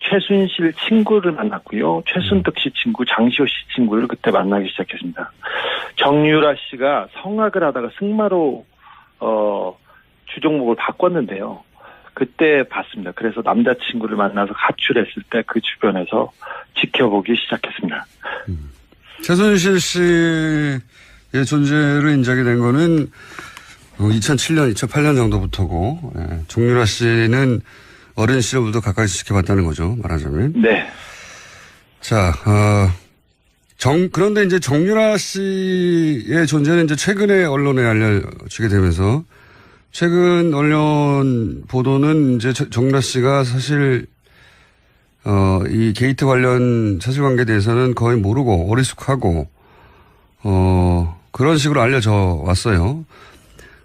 최순실 친구를 만났고요. 최순득 씨 친구, 장시호 씨 친구를 그때 만나기 시작했습니다. 정유라 씨가 성악을 하다가 승마로 주종목을 바꿨는데요. 그때 봤습니다. 그래서 남자친구를 만나서 가출했을 때 그 주변에서 지켜보기 시작했습니다. 최순실 씨의 존재를 인정이 된 거는 2007년, 2008년 정도부터고, 정유라 씨는 어린 시절부터 가까이서 지켜봤다는 거죠, 말하자면. 네. 자, 그런데 이제 정유라 씨의 존재는 이제 최근에 언론에 알려지게 되면서, 최근 언론 보도는 이제 정유라 씨가 사실, 이 게이트 관련 사실관계에 대해서는 거의 모르고 어리숙하고, 그런 식으로 알려져 왔어요.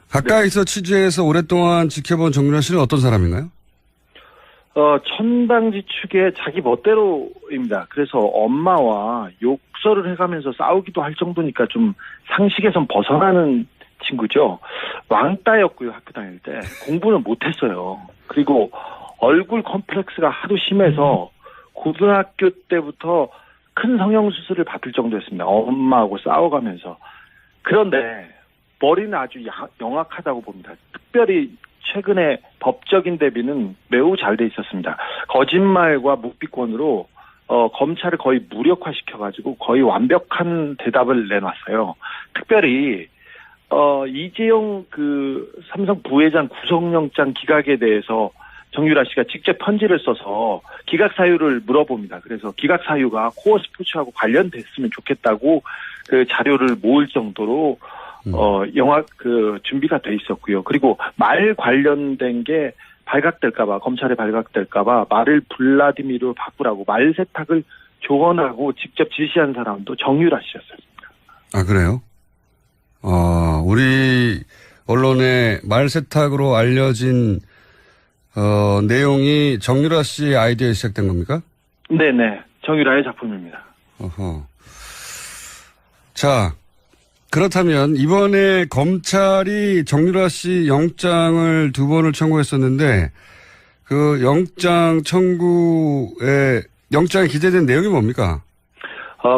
가까이서 취재해서 오랫동안 지켜본 정유라 씨는 어떤 사람인가요? 천방지축의 자기 멋대로입니다. 그래서 엄마와 욕설을 해가면서 싸우기도 할 정도니까 좀 상식에선 벗어나는 친구죠. 왕따였고요, 학교 다닐 때. 공부는 못했어요. 그리고 얼굴 컴플렉스가 하도 심해서 고등학교 때부터 큰 성형수술을 받을 정도였습니다. 엄마하고 싸워가면서. 그런데 머리는 아주 영악하다고 봅니다. 특별히 최근에 법적인 대비는 매우 잘 돼 있었습니다. 거짓말과 묵비권으로 검찰을 거의 무력화시켜가지고 거의 완벽한 대답을 내놨어요. 특별히 이재용 삼성 부회장 구속영장 기각에 대해서 정유라 씨가 직접 편지를 써서 기각 사유를 물어봅니다. 그래서 기각 사유가 코어 스포츠하고 관련됐으면 좋겠다고 그 자료를 모을 정도로 영화 준비가 돼 있었고요. 그리고 말 관련된 게 발각될까봐, 검찰에 발각될까봐 말을 블라디미르로 바꾸라고 말 세탁을 조언하고 직접 지시한 사람도 정유라 씨였습니다. 아, 그래요? 우리 언론에 말 세탁으로 알려진 내용이 정유라 씨의 아이디어에 시작된 겁니까? 네네. 정유라의 작품입니다. 어허. 자, 그렇다면 이번에 검찰이 정유라 씨 영장을 2번을 청구했었는데 그 영장 청구에 영장에 기재된 내용이 뭡니까?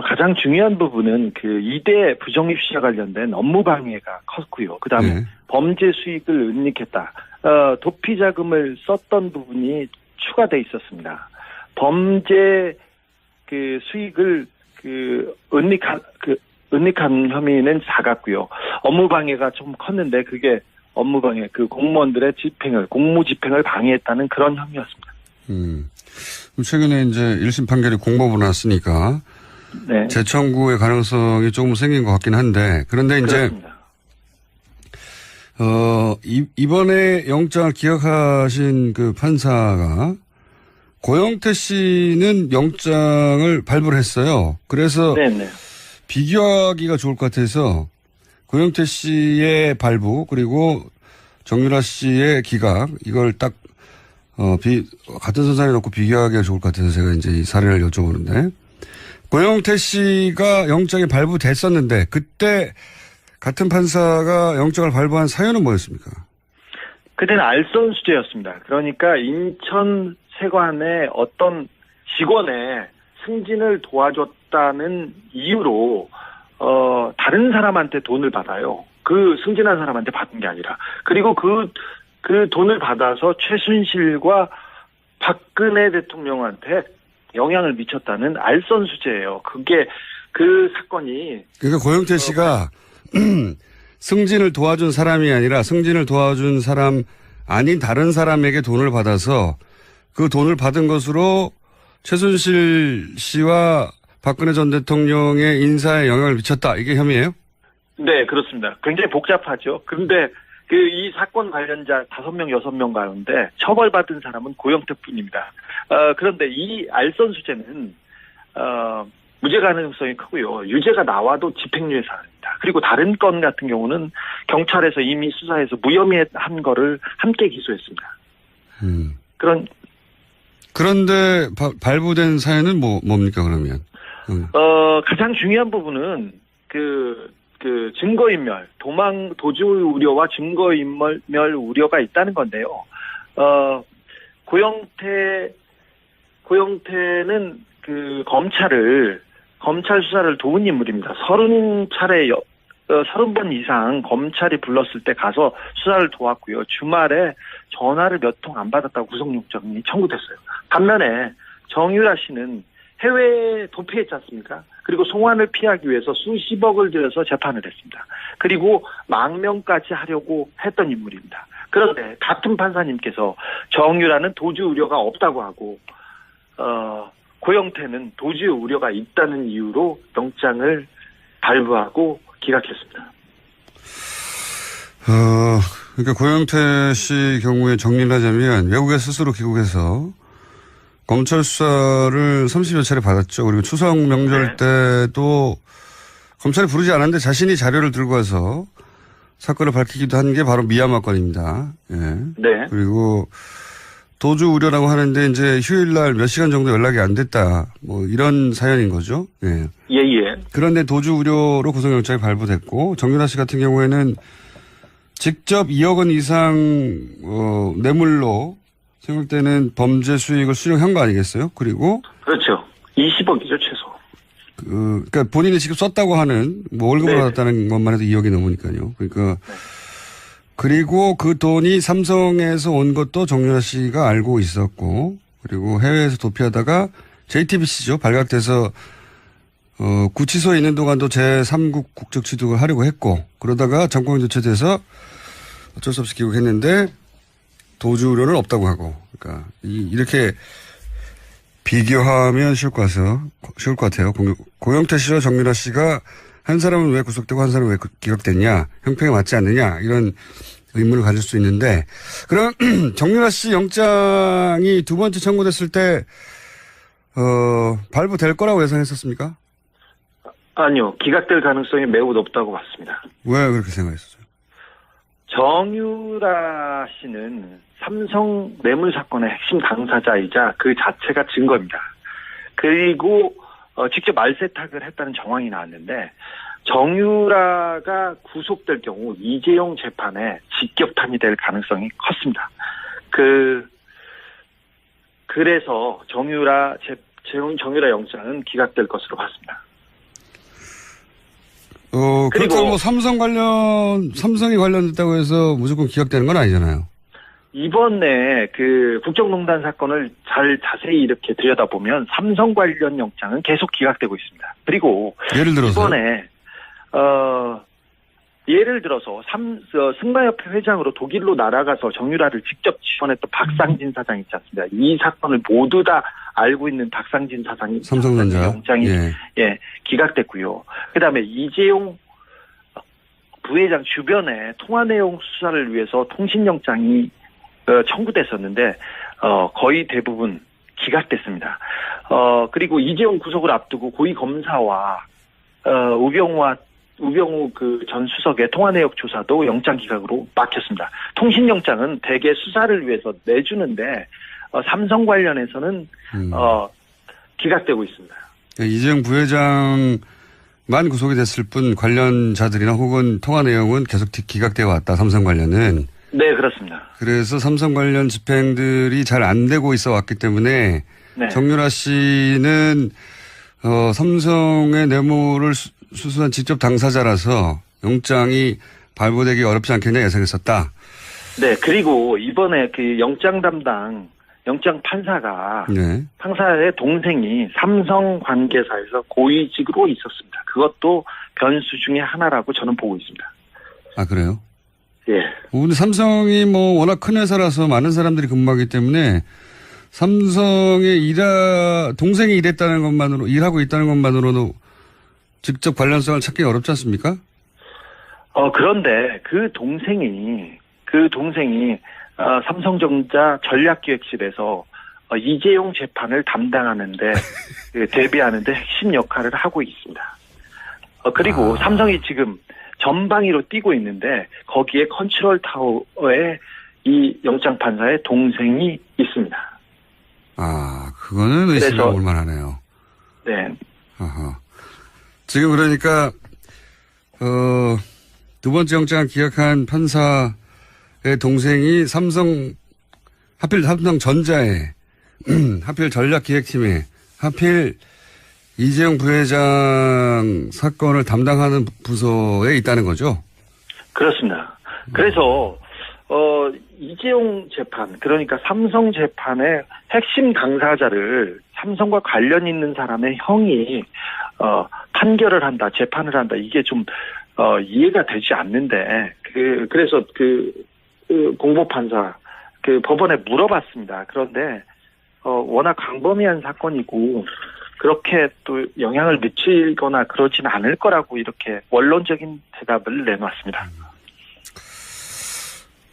가장 중요한 부분은 그 이대 부정입 시와 관련된 업무 방해가 컸고요. 그다음에 네. 범죄 수익을 은닉했다. 도피 자금을 썼던 부분이 추가돼 있었습니다. 범죄 수익을 은닉한 혐의는 작았고요. 업무 방해가 좀 컸는데 그게 업무 방해, 공무원들의 공무 집행을 방해했다는 그런 혐의였습니다. 최근에 이제 1심 판결이 공법으로 났으니까 네. 재청구의 가능성이 조금 생긴 것 같긴 한데 그런데 이제 그렇습니다. 이번에 영장을 기각하신 그 판사가 고영태 씨는 영장을 발부를 했어요. 그래서 네네. 비교하기가 좋을 것 같아서 고영태 씨의 발부 그리고 정유라 씨의 기각 이걸 딱 같은 선상에 놓고 비교하기가 좋을 것 같아서 제가 이제 이 사례를 여쭤보는데 고영태 씨가 영장이 발부됐었는데 그때 같은 판사가 영장을 발부한 사유는 뭐였습니까? 그때는 알선수재였습니다. 그러니까 인천 세관의 어떤 직원의 승진을 도와줬다는 이유로 다른 사람한테 돈을 받아요. 그 승진한 사람한테 받은 게 아니라. 그리고 그 돈을 받아서 최순실과 박근혜 대통령한테 영향을 미쳤다는 알선수재예요. 그게 그 사건이. 그러니까 고영태 씨가 승진을 도와준 사람이 아니라 승진을 도와준 사람 아닌 다른 사람에게 돈을 받아서 그 돈을 받은 것으로 최순실 씨와 박근혜 전 대통령의 인사에 영향을 미쳤다. 이게 혐의예요? 네, 그렇습니다. 굉장히 복잡하죠. 그런데 이 사건 관련자 5명, 6명 가운데 처벌받은 사람은 고영태뿐입니다. 그런데 이 알선수재는 무죄 가능성이 크고요. 유죄가 나와도 집행유예 사안입니다. 그리고 다른 건 같은 경우는 경찰에서 이미 수사해서 무혐의한 거를 함께 기소했습니다. 그런데 발부된 사연은 뭡니까 그러면? 가장 중요한 부분은 증거인멸, 도주 우려와 증거인멸 우려가 있다는 건데요. 고영태 고영태는 검찰 수사를 도운 인물입니다. 30번 이상 검찰이 불렀을 때 가서 수사를 도왔고요. 주말에 전화를 몇 통 안 받았다고 구속영장이 청구됐어요. 반면에 정유라 씨는 해외에 도피했지 않습니까? 그리고 송환을 피하기 위해서 수십억을 들여서 재판을 했습니다. 그리고 망명까지 하려고 했던 인물입니다. 그런데 같은 판사님께서 정유라는 도주 우려가 없다고 하고 고영태는 도주 우려가 있다는 이유로 영장을 발부하고 기각했습니다. 그러니까 고영태 씨 경우에 정리를 하자면 외국에 스스로 귀국해서 검찰 수사를 30여 차례 받았죠. 그리고 추석 명절 때도 검찰이 부르지 않았는데 자신이 자료를 들고 와서 사건을 밝히기도 한 게 바로 미얀마 건입니다. 예. 네. 그리고 도주 우려라고 하는데 이제 휴일날 몇 시간 정도 연락이 안 됐다. 뭐 이런 사연인 거죠. 예. 예. 그런데 도주 우려로 구속영장이 발부됐고 정유라 씨 같은 경우에는 직접 2억 원 이상 뇌물로 세울 때는 범죄 수익을 수령한 거 아니겠어요? 그리고 그렇죠. 20억이죠 최소. 그러니까 본인이 지금 썼다고 하는 뭐 월급을 받았다는 것만 해도 2억이 넘으니까요. 그러니까 그리고 그 돈이 삼성에서 온 것도 정유라 씨가 알고 있었고 그리고 해외에서 도피하다가 JTBC죠. 발각돼서 구치소에 있는 동안도 제3국 국적 취득을 하려고 했고 그러다가 정권 교체돼서 어쩔 수 없이 귀국했는데 도주 우려는 없다고 하고 그러니까 이렇게 비교하면 쉬울 것 같아요. 고영태 씨와 정유라 씨가 한 사람은 왜 구속되고 한 사람은 왜 기각됐냐 형평에 맞지 않느냐 이런 의문을 가질 수 있는데 그럼 정유라 씨 영장이 두 번째 청구됐을 때 발부될 거라고 예상했었습니까? 아니요. 기각될 가능성이 매우 높다고 봤습니다. 왜 그렇게 생각했었어요? 정유라 씨는 삼성 뇌물 사건의 핵심 당사자이자 그 자체가 증거입니다. 그리고 직접 말세탁을 했다는 정황이 나왔는데 정유라가 구속될 경우 이재용 재판에 직격탄이 될 가능성이 컸습니다. 그래서 정유라 영장은 기각될 것으로 봤습니다. 그렇다고 뭐 삼성이 관련됐다고 해서 무조건 기각되는 건 아니잖아요. 이번에 국정농단 사건을 자세히 이렇게 들여다보면 삼성 관련 영장은 계속 기각되고 있습니다. 그리고 예를 들어서 이번에 예를 들어서 승마협회 회장으로 독일로 날아가서 정유라를 직접 지원했던 박상진 사장 있지 않습니까? 이 사건을 모두 다 알고 있는 박상진 사장이 삼성전자 영장이 기각됐고요. 그다음에 이재용 부회장 주변에 통화 내용 수사를 위해서 통신영장이 청구됐었는데 거의 대부분 기각됐습니다. 그리고 이재용 구속을 앞두고 고위 검사와 우병우 전 수석의 통화 내역 조사도 영장 기각으로 막혔습니다. 통신영장은 대개 수사를 위해서 내주는데 삼성 관련해서는 기각되고 있습니다. 이재용 부회장만 구속이 됐을 뿐 관련자들이나 혹은 통화 내용은 계속 기각되어 왔다. 삼성 관련은. 네, 그렇습니다. 그래서 삼성 관련 집행들이 잘 안 되고 있어 왔기 때문에 정유라 씨는 삼성의 뇌물을 수수한 직접 당사자라서 영장이 발부되기 어렵지 않겠냐 예상했었다. 네, 그리고 이번에 영장 판사가 판사의 동생이 삼성 관계사에서 고위직으로 있었습니다. 그것도 변수 중에 하나라고 저는 보고 있습니다. 아, 그래요? 예. 근데 삼성이 뭐 워낙 큰 회사라서 많은 사람들이 근무하기 때문에 삼성의 동생이 일하고 있다는 것만으로도 직접 관련성을 찾기 어렵지 않습니까? 그런데 그 동생이 삼성전자 전략기획실에서 이재용 재판을 담당하는데 대비하는데 핵심 역할을 하고 있습니다. 그리고 삼성이 지금 전방위로 뛰고 있는데 거기에 컨트롤 타워에 이 영장 판사의 동생이 있습니다. 그거는 의심이 올만하네요. 네. 지금 그러니까 두 번째 영장을 기각한 판사의 동생이 하필 삼성전자에 하필 전략기획팀에 하필 이재용 부회장 사건을 담당하는 부서에 있다는 거죠? 그렇습니다. 그래서 이재용 재판, 그러니까 삼성 재판의 핵심 당사자를 삼성과 관련 있는 사람의 형이 판결을 한다, 재판을 한다, 이게 좀 이해가 되지 않는데 그래서 공보판사 법원에 물어봤습니다. 그런데 워낙 광범위한 사건이고 그렇게 또 영향을 미치거나 그러진 않을 거라고 이렇게 원론적인 대답을 내놨습니다.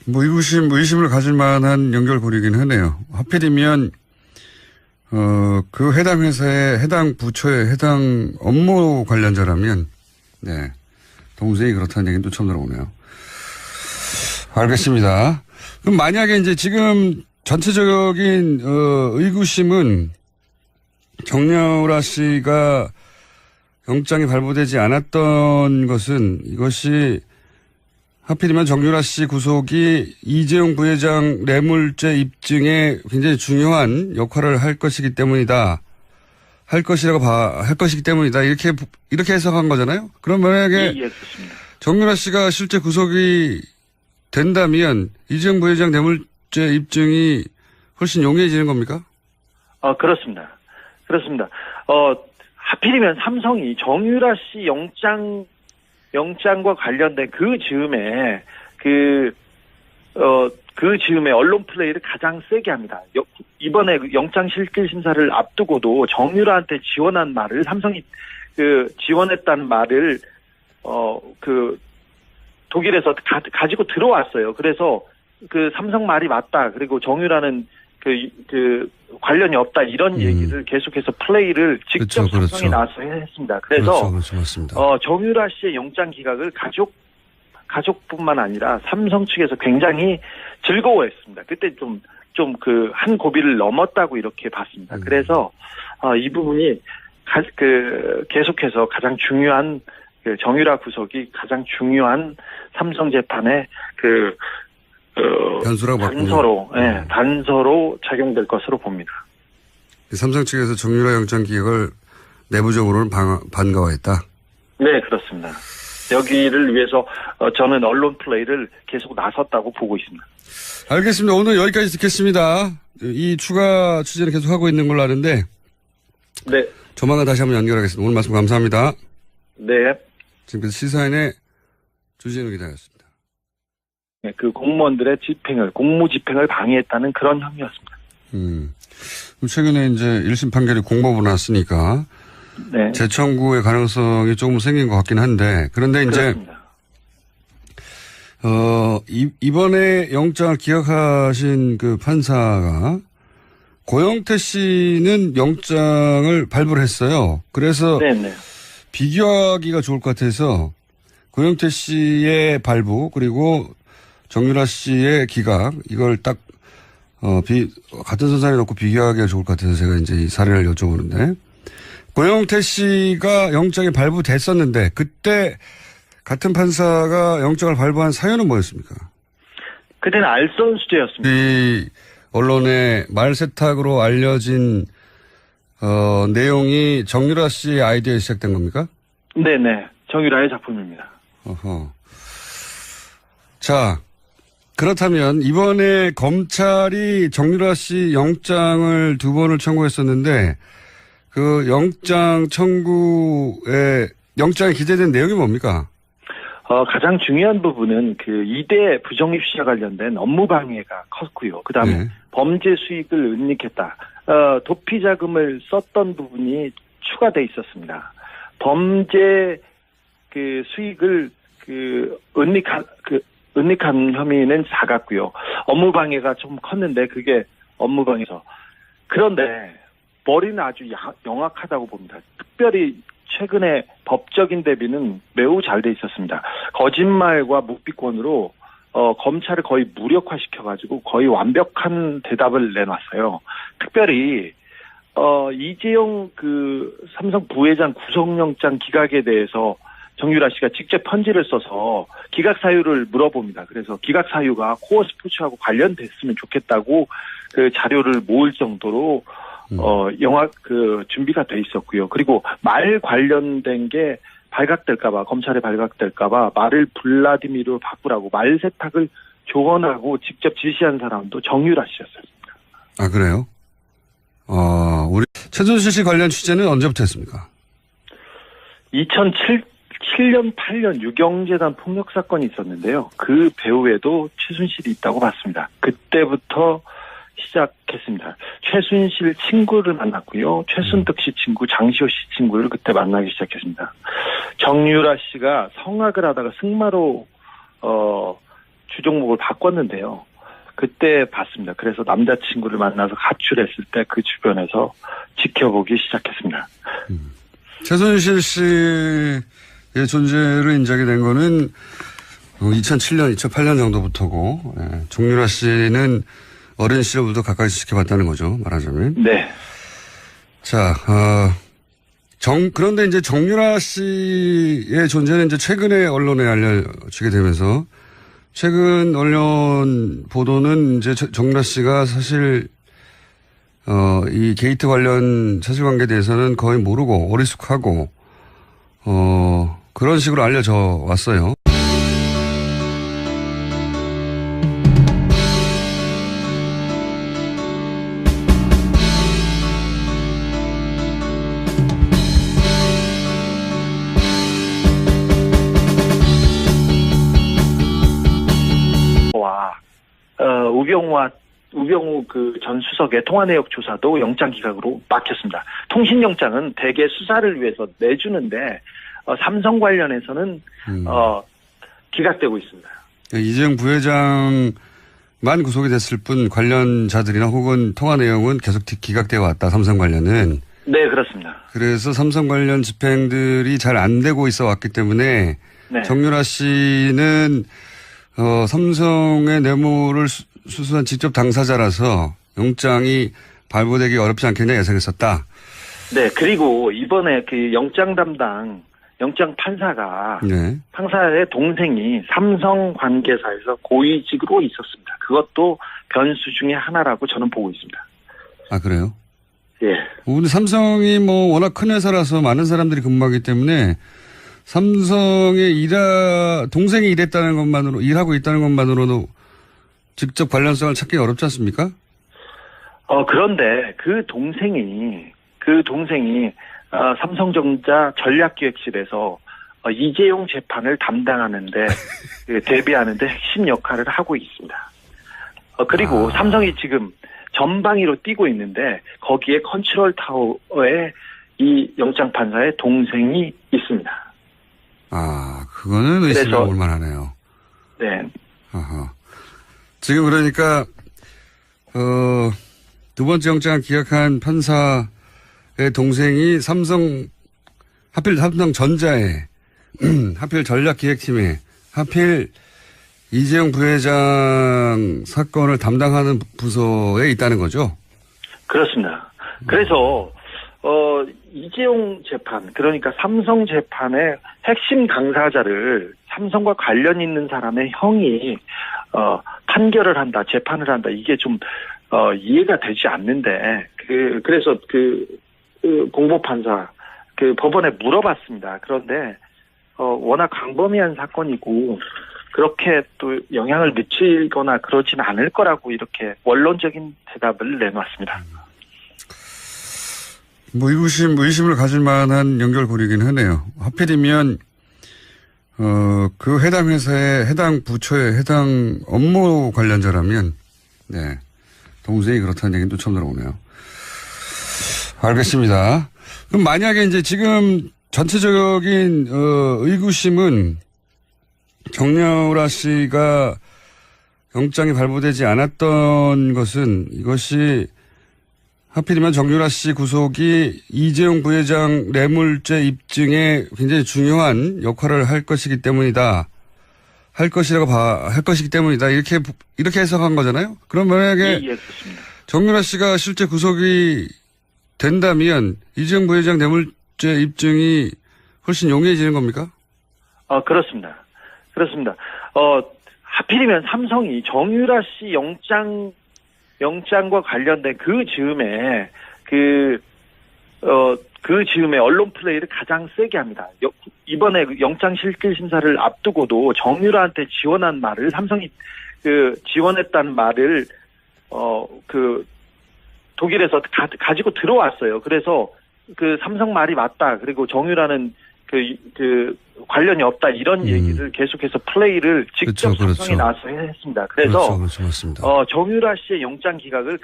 뭐 의심을 가질 만한 연결고리긴 하네요. 하필이면 그 해당 회사의 해당 부처의 해당 업무 관련자라면 네 동생이 그렇다는 얘기는 또 처음 들어보네요. 알겠습니다. 그럼 만약에 이제 지금 전체적인 의구심은 정유라 씨가 영장이 발부되지 않았던 것은 이것이 하필이면 정유라 씨 구속이 이재용 부회장 뇌물죄 입증에 굉장히 중요한 역할을 할 것이기 때문이다. 할 것이기 때문이다. 이렇게 해석한 거잖아요. 그럼 만약에 정유라 씨가 실제 구속이 된다면 이재용 부회장 뇌물죄 입증이 훨씬 용이해지는 겁니까? 그렇습니다. 하필이면 삼성이 정유라 씨 영장과 관련된 그 즈음에 언론 플레이를 가장 세게 합니다. 이번에 영장 실질 심사를 앞두고도 정유라한테 지원한 말을 삼성이 지원했다는 말을 독일에서 가지고 들어왔어요. 그래서 삼성 말이 맞다. 그리고 정유라는 관련이 없다. 이런 얘기를 계속해서 플레이를 직접 삼성이 나와서 했습니다. 그래서 맞습니다. 정유라 씨의 영장 기각을 가족뿐만 아니라 삼성 측에서 굉장히 즐거워했습니다. 그때 좀 한 고비를 넘었다고 이렇게 봤습니다. 그래서 이 부분이 계속해서 가장 중요한 정유라 구속이 가장 중요한 삼성 재판의 단서로 작용될 것으로 봅니다. 삼성 측에서 정유라 영장 기각을 내부적으로는 반가워했다. 네, 그렇습니다. 여기를 위해서 저는 언론 플레이를 계속 나섰다고 보고 있습니다. 알겠습니다. 오늘 여기까지 듣겠습니다. 이 추가 취재를 계속 하고 있는 걸로 아는데 네. 조만간 다시 한번 연결하겠습니다. 오늘 말씀 감사합니다. 네. 지금까지 시사인의 주진우 기자였습니다. 네, 공무원들의 공무 집행을 방해했다는 그런 혐의였습니다. 최근에 이제 1심 판결이 공법으로 났으니까 네. 재청구의 가능성이 조금 생긴 것 같긴 한데 그런데 이제 그렇습니다. 이번에 영장을 기각하신 그 판사가 고영태 씨는 영장을 발부를 했어요. 그래서 네네. 비교하기가 좋을 것 같아서 고영태 씨의 발부 그리고 정유라 씨의 기각 이걸 딱 같은 선상에 놓고 비교하기가 좋을 것 같아서 제가 이제 이 사례를 여쭤보는데 고영태 씨가 영장이 발부됐었는데 그때 같은 판사가 영장을 발부한 사유는 뭐였습니까? 그때는 알선 수재였습니다. 이 언론에 말 세탁으로 알려진 내용이 정유라 씨의 아이디어에 시작된 겁니까? 네네. 정유라의 작품입니다. 어허. 자, 그렇다면 이번에 검찰이 정유라 씨 영장을 2번을 청구했었는데 그 영장 청구에 영장에 기재된 내용이 뭡니까? 가장 중요한 부분은 이대 부정입시와 관련된 업무 방해가 컸고요. 그 다음에 네. 범죄 수익을 은닉했다. 도피 자금을 썼던 부분이 추가돼 있었습니다. 범죄 수익을 은닉한 혐의는 작았고요. 업무 방해가 좀 컸는데 그게 업무 방해서. 그런데 머리는 아주 영악하다고 봅니다. 특별히 최근에 법적인 대비는 매우 잘 돼 있었습니다. 거짓말과 묵비권으로 검찰을 거의 무력화시켜가지고 거의 완벽한 대답을 내놨어요. 특별히 이재용 삼성 부회장 구속영장 기각에 대해서 정유라 씨가 직접 편지를 써서 기각 사유를 물어봅니다. 그래서 기각 사유가 코어 스포츠하고 관련됐으면 좋겠다고 그 자료를 모을 정도로 영화 준비가 돼 있었고요. 그리고 말 관련된 게 발각될까봐, 검찰에 발각될까봐 말을 블라디미르로 바꾸라고 말 세탁을 조언하고 직접 지시한 사람도 정유라 씨였습니다. 아, 그래요? 우리 최순실 씨 관련 취재는 언제부터 했습니까? 2007년, 8년 유경재단 폭력 사건이 있었는데요. 그 배후에도 최순실이 있다고 봤습니다. 그때부터 시작했습니다. 최순실 친구를 만났고요. 최순득 씨 친구, 장시호 씨 친구를 그때 만나기 시작했습니다. 정유라 씨가 성악을 하다가 승마로 주종목을 바꿨는데요. 그때 봤습니다. 그래서 남자친구를 만나서 가출했을 때 그 주변에서 지켜보기 시작했습니다. 최순실 씨의 존재를 인정이 된 거는 2007년, 2008년 정도부터고, 정유라 씨는 어린 시절부터 가까이서 지켜봤다는 거죠, 말하자면. 네. 자, 그런데 이제 정유라 씨의 존재는 이제 최근에 언론에 알려지게 되면서, 최근 언론 보도는 이제 정유라 씨가 사실, 이 게이트 관련 사실관계에 대해서는 거의 모르고 어리숙하고, 그런 식으로 알려져 왔어요. 우병우 그 전 수석의 통화 내역 조사도 영장 기각으로 막혔습니다. 통신영장은 대개 수사를 위해서 내주는데 삼성 관련해서는 기각되고 있습니다. 이재용 부회장만 구속이 됐을 뿐 관련자들이나 혹은 통화 내용은 계속 기각되어 왔다. 삼성 관련은. 네, 그렇습니다. 그래서 삼성 관련 집행들이 잘 안 되고 있어 왔기 때문에 네. 정유라 씨는 삼성의 뇌물을 수수한 직접 당사자라서 영장이 발부되기 어렵지 않겠냐 예상했었다. 네, 그리고 이번에 그 영장 판사가 네. 판사의 동생이 삼성 관계사에서 고위직으로 있었습니다. 그것도 변수 중에 하나라고 저는 보고 있습니다. 아, 그래요? 예. 근데 삼성이 뭐 워낙 큰 회사라서 많은 사람들이 근무하기 때문에 삼성의 동생이 일하고 있다는 것만으로도 직접 관련성을 찾기 어렵지 않습니까? 그런데 그 동생이 삼성전자 전략기획실에서 이재용 재판을 담당하는데 대비하는데 핵심 역할을 하고 있습니다. 그리고 삼성이 지금 전방위로 뛰고 있는데 거기에 컨트롤 타워에 이 영장 판사의 동생이 있습니다. 그거는 의심해 볼 만하네요. 네. 지금 그러니까 두 번째 영장을 기각한 판사의 동생이 하필 삼성전자에 하필 전략기획팀에 하필 이재용 부회장 사건을 담당하는 부서에 있다는 거죠? 그렇습니다. 그래서 이재용 재판, 그러니까 삼성 재판의 핵심 당사자를 삼성과 관련 있는 사람의 형이 판결을 한다, 재판을 한다, 이게 좀 이해가 되지 않는데 그래서 공보판사 법원에 물어봤습니다. 그런데 워낙 광범위한 사건이고 그렇게 또 영향을 미치거나 그러진 않을 거라고 이렇게 원론적인 대답을 내놨습니다. 의심을 가질 만한 연결고리긴 하네요. 하필이면 그 해당 회사의 해당 부처의 해당 업무 관련자라면 네 동생이 그렇다는 얘기는 또 처음 들어오네요. 알겠습니다. 그럼 만약에 이제 지금 전체적인 의구심은 정유라 씨가 영장이 발부되지 않았던 것은 이것이 하필이면 정유라 씨 구속이 이재용 부회장 뇌물죄 입증에 굉장히 중요한 역할을 할 것이기 때문이다. 할 것이기 때문이다. 이렇게 해석한 거잖아요. 그럼 만약에 정유라 씨가 실제 구속이 된다면 이재용 부회장 뇌물죄 입증이 훨씬 용이해지는 겁니까? 그렇습니다. 그렇습니다. 하필이면 삼성이 정유라 씨 영장과 관련된 그 즈음에 그 즈음에 언론 플레이를 가장 세게 합니다. 이번에 영장 실질 심사를 앞두고도 정유라한테 지원한 말을 삼성이 지원했다는 말을 독일에서 가지고 들어왔어요. 그래서 삼성 말이 맞다. 그리고 정유라는 관련이 없다. 이런 얘기를 계속해서 플레이를 직접 그렇죠. 삼성이 나와서 했습니다. 그래서 그렇죠. 맞습니다. 정유라 씨의 영장 기각을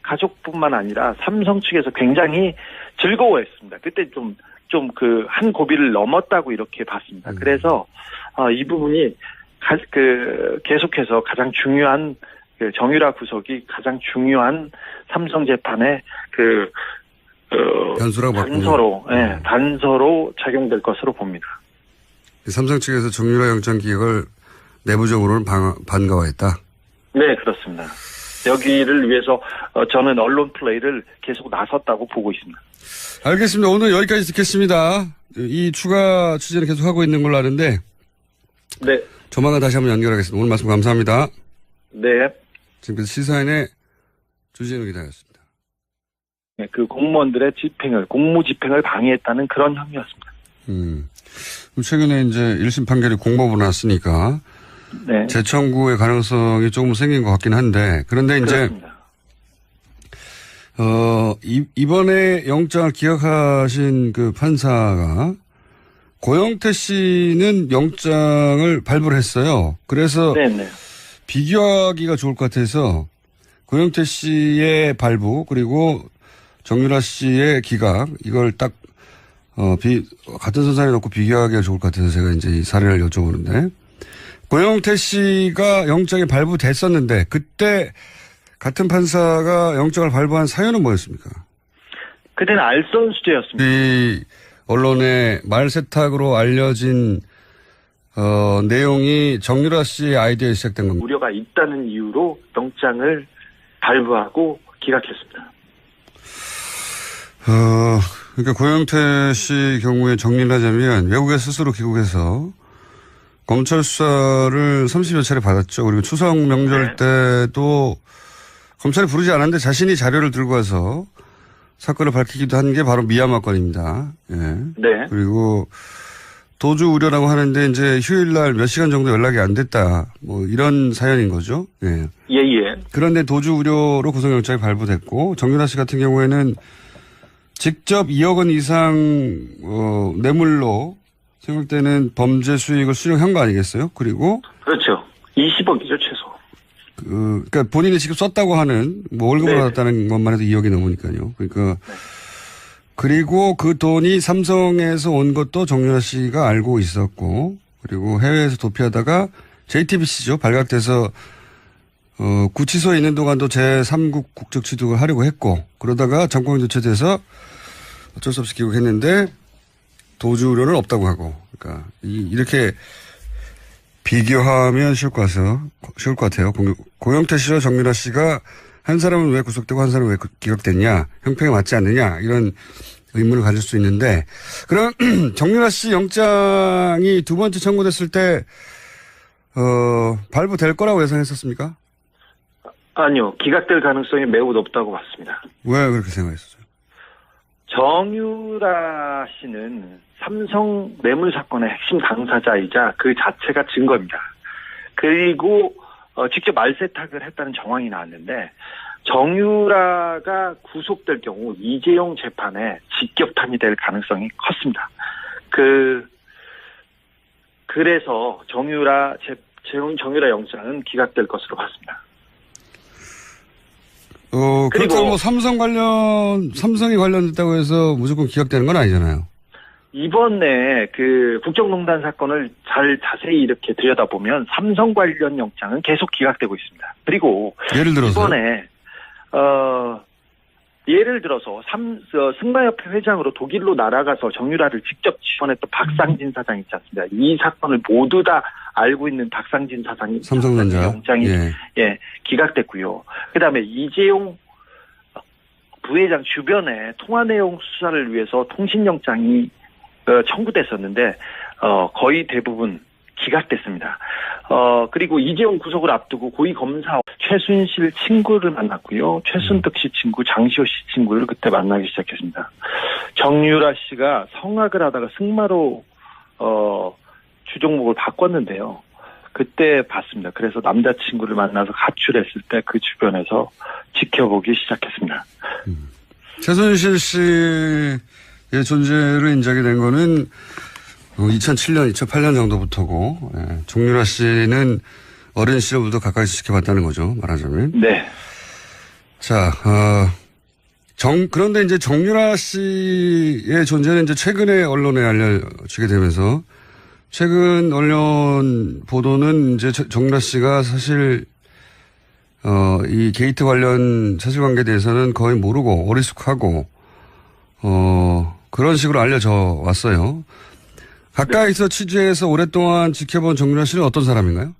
가족뿐만 아니라 삼성 측에서 굉장히 즐거워했습니다. 그때 한 고비를 넘었다고 이렇게 봤습니다. 그래서 이 부분이 계속해서 가장 중요한 정유라 구속이 가장 중요한 삼성 재판의 단서로 작용될 것으로 봅니다. 삼성 측에서 정유라 영장 기각을 내부적으로는 반가워했다. 네, 그렇습니다. 여기를 위해서 저는 언론 플레이를 계속 나섰다고 보고 있습니다. 알겠습니다. 오늘 여기까지 듣겠습니다. 이 추가 취재는 계속 하고 있는 걸로 아는데 네. 조만간 다시 한번 연결하겠습니다. 오늘 말씀 감사합니다. 네. 지금까지 시사인의 주진우 기자였습니다. 네, 공무원들의 공무 집행을 방해했다는 그런 혐의였습니다. 최근에 이제 1심 판결이 공법으로 났으니까 네. 재청구의 가능성이 조금 생긴 것 같긴 한데 그런데 이제 그렇습니다. 이번에 영장을 기각하신 그 판사가 고영태 씨는 영장을 발부를 했어요. 그래서 네네. 비교하기가 좋을 것 같아서 고영태 씨의 발부 그리고 정유라 씨의 기각 이걸 딱 같은 선상에 놓고 비교하기가 좋을 것 같아서 제가 이제 이 사례를 여쭤보는데 고영태 씨가 영장이 발부됐었는데 그때 같은 판사가 영장을 발부한 사유는 뭐였습니까? 그때는 알선수재였습니다. 이 언론에 말세탁으로 알려진 내용이 정유라 씨의 아이디어에 시작된 겁니다. 우려가 있다는 이유로 영장을 발부하고 기각했습니다. 그러니까 고영태 씨 경우에 정리를 하자면 외국에 스스로 귀국해서 검찰 수사를 30여 차례 받았죠. 그리고 추석 명절 때도 검찰이 부르지 않았는데 자신이 자료를 들고 와서 사건을 밝히기도 한 게 바로 미얀마 건입니다. 예. 네. 그리고 도주 우려라고 하는데 이제 휴일날 몇 시간 정도 연락이 안 됐다. 뭐 이런 사연인 거죠. 예. 예. 그런데 도주 우려로 구속영장이 발부됐고 정유라 씨 같은 경우에는 직접 2억 원 이상 뇌물로 생각되는 범죄 수익을 수령한 거 아니겠어요? 그리고 그렇죠. 20억이죠 최소. 그러니까 본인이 직접 썼다고 하는 뭐 월급을 받았다는 것만 해도 2억이 넘으니까요. 그러니까 그리고 그 돈이 삼성에서 온 것도 정유라 씨가 알고 있었고 그리고 해외에서 도피하다가 JTBC죠. 발각돼서 구치소에 있는 동안도 제3국 국적 취득을 하려고 했고 그러다가 정권이 교체돼서 어쩔 수 없이 귀국했는데 도주 우려는 없다고 하고 그러니까 이렇게 비교하면 쉬울 것 같아요. 고영태 씨와 정유라 씨가 한 사람은 왜 구속되고 한 사람은 왜 기각됐냐 형평에 맞지 않느냐 이런 의문을 가질 수 있는데 그럼 정유라 씨 영장이 두 번째 청구됐을 때 발부될 거라고 예상했었습니까? 아니요. 기각될 가능성이 매우 높다고 봤습니다. 왜 그렇게 생각했었어요? 정유라 씨는 삼성 뇌물 사건의 핵심 당사자이자 그 자체가 증거입니다. 그리고 직접 말세탁을 했다는 정황이 나왔는데 정유라가 구속될 경우 이재용 재판에 직격탄이 될 가능성이 컸습니다. 그래서 정유라 영장은 기각될 것으로 봤습니다. 그렇다고 뭐 삼성이 관련됐다고 해서 무조건 기각되는 건 아니잖아요. 이번에 국정농단 사건을 자세히 이렇게 들여다보면 삼성 관련 영장은 계속 기각되고 있습니다. 그리고 예를 들어서 이번에 예를 들어서 승마협회 회장으로 독일로 날아가서 정유라를 직접 지원했던 박상진 사장 있지 않습니까? 이 사건을 모두 다 알고 있는 박상진 사장이 삼성전자 영장이 기각됐고요. 그다음에 이재용 부회장 주변에 통화 내용 수사를 위해서 통신영장이 청구됐었는데 거의 대부분 기각됐습니다. 그리고 이재용 구속을 앞두고 고위검사 최순실 친구를 만났고요. 최순득 씨 친구, 장시호 씨 친구를 그때 만나기 시작했습니다. 정유라 씨가 성악을 하다가 승마로 주종목을 바꿨는데요. 그때 봤습니다. 그래서 남자친구를 만나서 가출했을 때 그 주변에서 지켜보기 시작했습니다. 최순실 씨의 존재를 인정이 된 거는 2007년, 2008년 정도부터고, 정유라 씨는 어린 시절부터 가까이서 지켜봤다는 거죠, 말하자면. 네. 자, 그런데 이제 정유라 씨의 존재는 이제 최근에 언론에 알려지게 되면서, 최근 언론 보도는 이제 정유라 씨가 사실, 이 게이트 관련 사실관계에 대해서는 거의 모르고 어리숙하고, 그런 식으로 알려져 왔어요. 가까이서 취재해서 오랫동안 지켜본 정유라 씨는 어떤 사람인가요?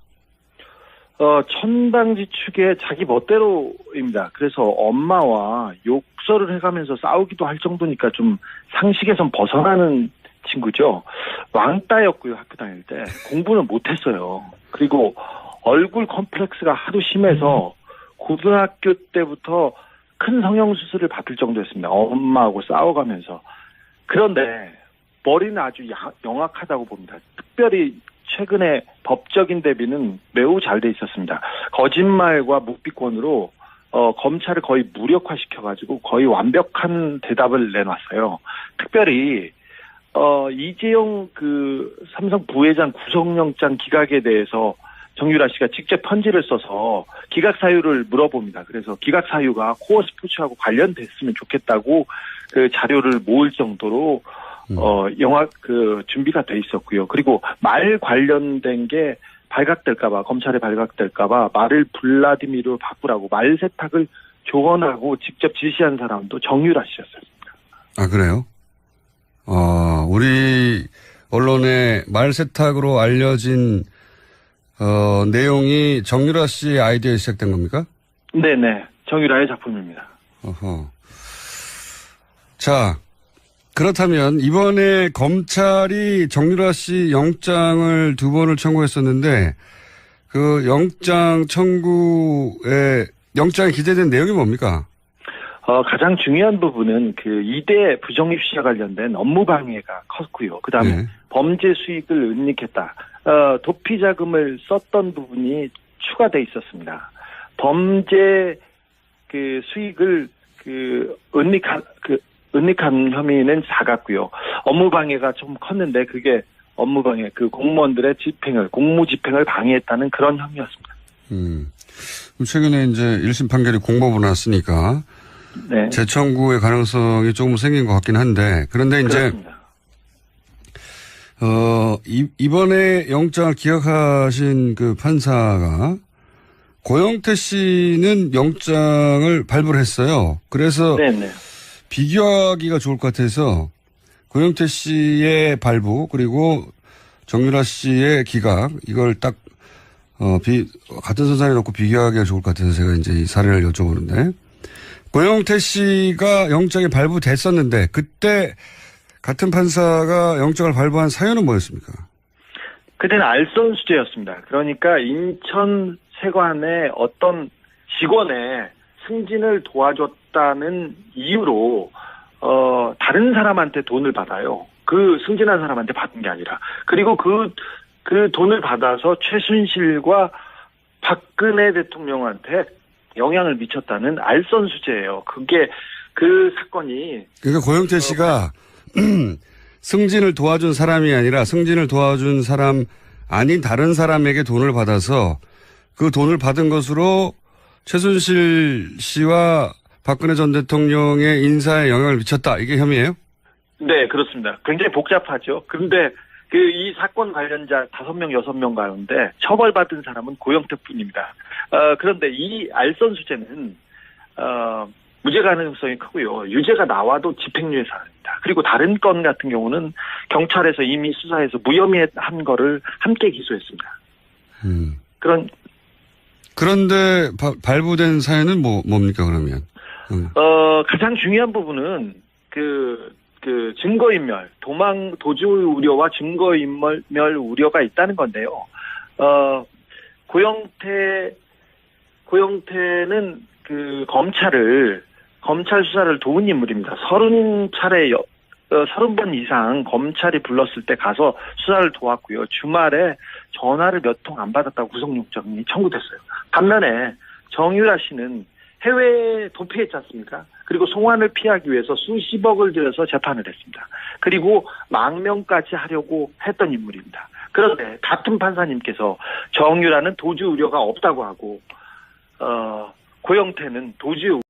천방지축의 자기 멋대로입니다. 그래서 엄마와 욕설을 해가면서 싸우기도 할 정도니까 좀 상식에선 벗어나는 친구죠. 왕따였고요, 학교 다닐 때. 공부는 못했어요. 그리고 얼굴 컴플렉스가 하도 심해서 고등학교 때부터 큰 성형수술을 받을 정도였습니다. 엄마하고 싸워가면서. 그런데 머리는 아주 영악하다고 봅니다. 특별히 최근에 법적인 대비는 매우 잘 돼 있었습니다. 거짓말과 묵비권으로 검찰을 거의 무력화시켜가지고 거의 완벽한 대답을 내놨어요. 특별히 이재용 삼성 부회장 구속영장 기각에 대해서 정유라 씨가 직접 편지를 써서 기각 사유를 물어봅니다. 그래서 기각 사유가 코어 스포츠하고 관련됐으면 좋겠다고 그 자료를 모을 정도로 준비가 돼 있었고요. 그리고 말 관련된 게 발각될까봐, 검찰에 발각될까봐 말을 블라디미르로 바꾸라고 말 세탁을 조언하고 직접 지시한 사람도 정유라 씨였습니다. 아, 그래요? 우리 언론에 말 세탁으로 알려진, 내용이 정유라 씨의 아이디어에 시작된 겁니까? 네네. 정유라의 작품입니다. 어허. 자. 그렇다면 이번에 검찰이 정유라 씨 영장을 2번을 청구했었는데 그 영장 청구에 영장에 기재된 내용이 뭡니까? 가장 중요한 부분은 그 2대 부정입시와 관련된 업무 방해가 컸고요. 그다음에 범죄 수익을 은닉했다. 도피 자금을 썼던 부분이 추가돼 있었습니다. 범죄 수익을 은닉한 혐의는 작았고요. 업무방해가 좀 컸는데 그게 업무방해, 공무원들의 공무 집행을 방해했다는 그런 혐의였습니다. 최근에 이제 1심 판결이 공법으로 났으니까 네. 재청구의 가능성이 조금 생긴 것 같긴 한데 그런데 그렇습니다. 이제 이번에 영장을 기각하신 그 판사가 고영태 씨는 영장을 발부를 했어요. 그래서 네네. 비교하기가 좋을 것 같아서 고영태 씨의 발부 그리고 정유라 씨의 기각 이걸 딱 같은 선상에 놓고 비교하기가 좋을 것 같아서 제가 이제 이 사례를 여쭤보는데 고영태 씨가 영장이 발부됐었는데 그때 같은 판사가 영장을 발부한 사유는 뭐였습니까? 그때는 알선 수재였습니다. 그러니까 인천 세관의 어떤 직원의 승진을 도와줬다는 이유로 다른 사람한테 돈을 받아요. 그 승진한 사람한테 받은 게 아니라. 그리고 그 돈을 받아서 최순실과 박근혜 대통령한테 영향을 미쳤다는 알선 수재예요. 그게 그 사건이. 그러니까 고영태 씨가 승진을 도와준 사람이 아니라 승진을 도와준 사람 아닌 다른 사람에게 돈을 받아서 그 돈을 받은 것으로 최순실 씨와 박근혜 전 대통령의 인사에 영향을 미쳤다. 이게 혐의예요? 네, 그렇습니다. 굉장히 복잡하죠. 그런데 이 사건 관련자 5명, 6명 가운데 처벌받은 사람은 고영태뿐입니다. 그런데 이 알선 수재는 무죄 가능성이 크고요. 유죄가 나와도 집행유예 사안입니다. 그리고 다른 건 같은 경우는 경찰에서 이미 수사해서 무혐의한 거를 함께 기소했습니다. 그런데 발부된 사연은 뭡니까 그러면? 가장 중요한 부분은 그 증거인멸, 도주 우려와 증거인멸 우려가 있다는 건데요. 고영태는 그 검찰 수사를 도운 인물입니다. 30번 이상 검찰이 불렀을 때 가서 수사를 도왔고요. 주말에 전화를 몇 통 안 받았다고 구속영장이 청구됐어요. 반면에 정유라 씨는 해외에 도피했지 않습니까? 그리고 송환을 피하기 위해서 수십억을 들여서 재판을 했습니다. 그리고 망명까지 하려고 했던 인물입니다. 그런데 같은 판사님께서 정유라는 도주 우려가 없다고 하고 고영태는 도주